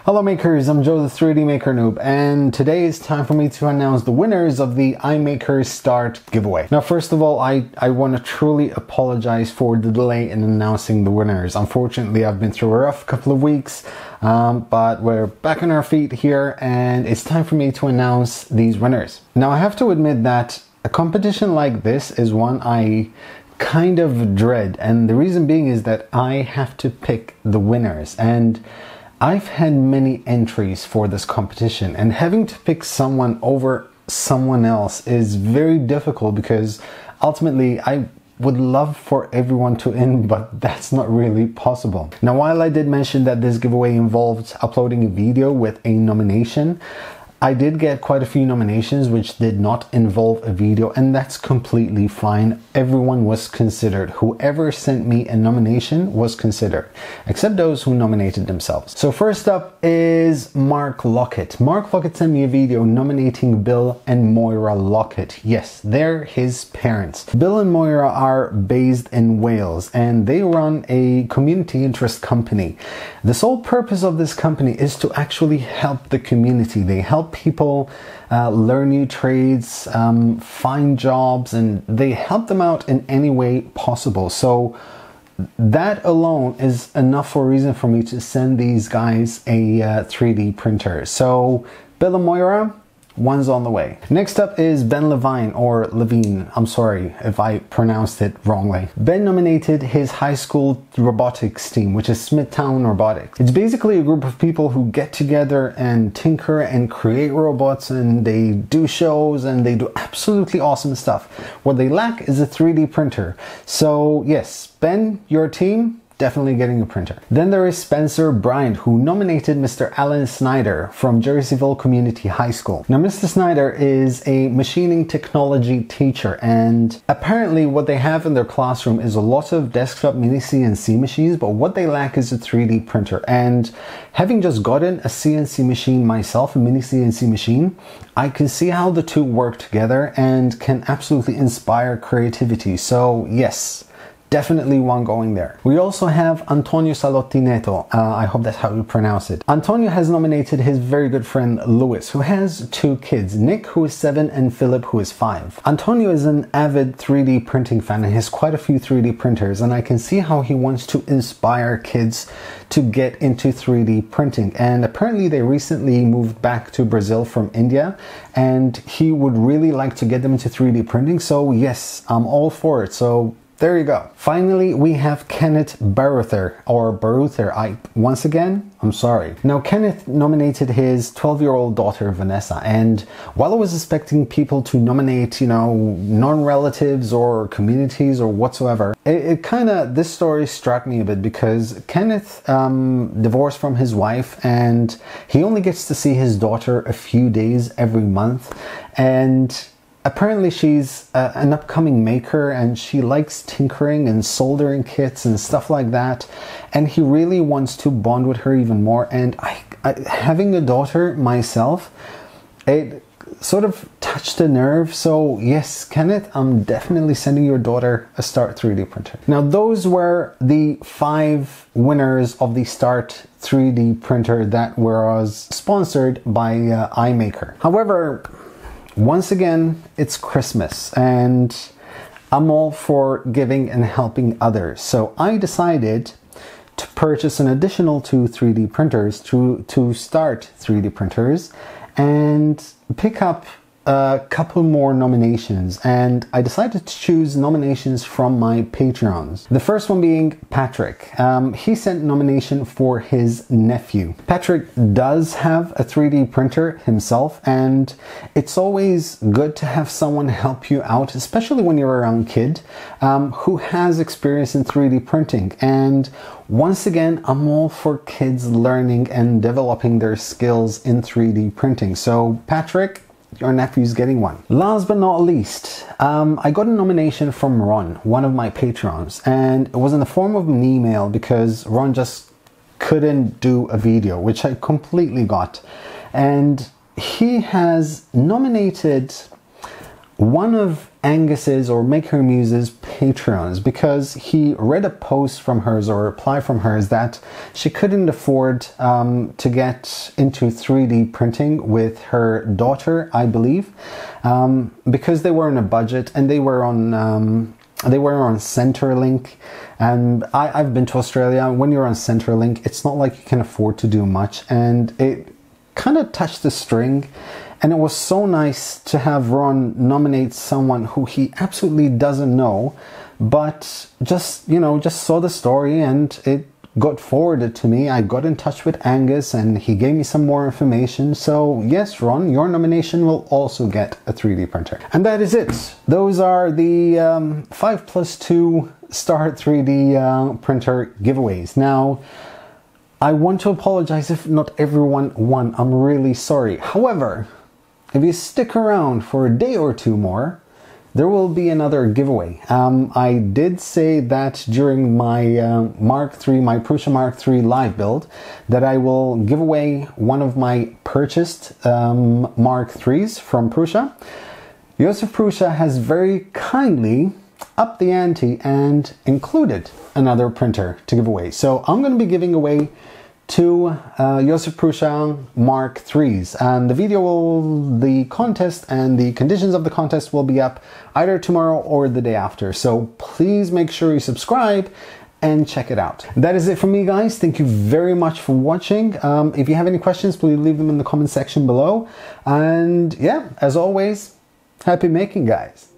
Hello makers, I'm Joe the 3D Maker Noob, and today it's time for me to announce the winners of the iMakr STARTT giveaway. Now first of all, I want to truly apologize for the delay in announcing the winners. Unfortunately, I've been through a rough couple of weeks, but we're back on our feet here and it's time for me to announce these winners. Now I have to admit that a competition like this is one I kind of dread, and the reason being is that I have to pick the winners, and I've had many entries for this competition, and having to pick someone over someone else is very difficult because ultimately I would love for everyone to win, but that's not really possible. Now, while I did mention that this giveaway involved uploading a video with a nomination, I did get quite a few nominations which did not involve a video, and that's completely fine. Everyone was considered. Whoever sent me a nomination was considered, except those who nominated themselves. So first up is Mark Lockett. Mark Lockett sent me a video nominating Bill and Moira Lockett. Yes, they're his parents. Bill and Moira are based in Wales and they run a community interest company. The sole purpose of this company is to actually help the community. They help people learn new trades, find jobs, and they help them out in any way possible. So that alone is enough for a reason for me to send these guys a 3D printer. So Bill and Moira, one's on the way. Next up is Ben Lavigne, or Lavigne. I'm sorry if I pronounced it wrongly. Ben nominated his high school robotics team, which is Smithtown Robotics. It's basically a group of people who get together and tinker and create robots, and they do shows and they do absolutely awesome stuff. What they lack is a 3D printer. So yes, Ben, your team, definitely getting a printer. Then there is Spencer Bryant, who nominated Mr. Alan Snyder from Jerseyville Community High School. Now Mr. Snyder is a machining technology teacher, and apparently what they have in their classroom is a lot of desktop mini CNC machines, but what they lack is a 3D printer. And having just gotten a CNC machine myself, a mini CNC machine, I can see how the two work together and can absolutely inspire creativity. So yes, definitely one going there. We also have Antonio Salotti Neto. I hope that's how you pronounce it. Antonio has nominated his very good friend Lewis, who has two kids, Nick, who is 7, and Philip, who is 5. Antonio is an avid 3D printing fan and has quite a few 3D printers, and I can see how he wants to inspire kids to get into 3D printing. And apparently they recently moved back to Brazil from India, and he would really like to get them into 3D printing. So yes, I'm all for it. So there you go. Finally, we have Kenneth Birther, or Birther. Once again, I'm sorry. Now, Kenneth nominated his 12-year-old daughter, Vanessa, and while I was expecting people to nominate, you know, non-relatives or communities or whatsoever, this story struck me a bit because Kenneth divorced from his wife, and he only gets to see his daughter a few days every month, and apparently she's an upcoming maker and she likes tinkering and soldering kits and stuff like that, and he really wants to bond with her even more. And having a daughter myself, it sort of touched a nerve. So yes, Kenneth, I'm definitely sending your daughter a STARTT 3D printer. Now those were the 5 winners of the STARTT 3D printer that was sponsored by iMakr. However, once again, it's Christmas and I'm all for giving and helping others. So I decided to purchase an additional 2 3D printers, to STARTT 3D printers, and pick up a couple more nominations, and I decided to choose nominations from my Patreons. The first one being Patrick. He sent nomination for his nephew. Patrick does have a 3D printer himself, and it's always good to have someone help you out, especially when you're a young kid who has experience in 3D printing. And once again, I'm all for kids learning and developing their skills in 3D printing. So Patrick, your nephew's getting one. Last but not least, I got a nomination from Ron, one of my patrons, and it was in the form of an email because Ron just couldn't do a video, which I completely got. And he has nominated one of Angus's or Maker Muse's Patreons because he read a post from hers or a reply from hers that she couldn't afford to get into 3D printing with her daughter, I believe, because they were on a budget and they were on Centrelink. And I've been to Australia. When you're on Centrelink, it's not like you can afford to do much, and it kind of touched the string. And it was so nice to have Ron nominate someone who he absolutely doesn't know, but just saw the story and it got forwarded to me. I got in touch with Angus and he gave me some more information. So yes, Ron, your nomination will also get a 3D printer. And that is it. Those are the 5+2 STARTT 3D printer giveaways. Now, I want to apologize if not everyone won. I'm really sorry. However, if you stick around for a day or two more, there will be another giveaway. I did say that during my my Prusa Mark III live build that I will give away one of my purchased Mark IIIs from Prusa. Josef Prusa has very kindly upped the ante and included another printer to give away. So I'm going to be giving away two Josef Prusa Mark IIIs, and the contest and the conditions of the contest will be up either tomorrow or the day after. So please make sure you subscribe and check it out. That is it from me, guys. Thank you very much for watching. If you have any questions, please leave them in the comment section below. And yeah, as always, happy making, guys.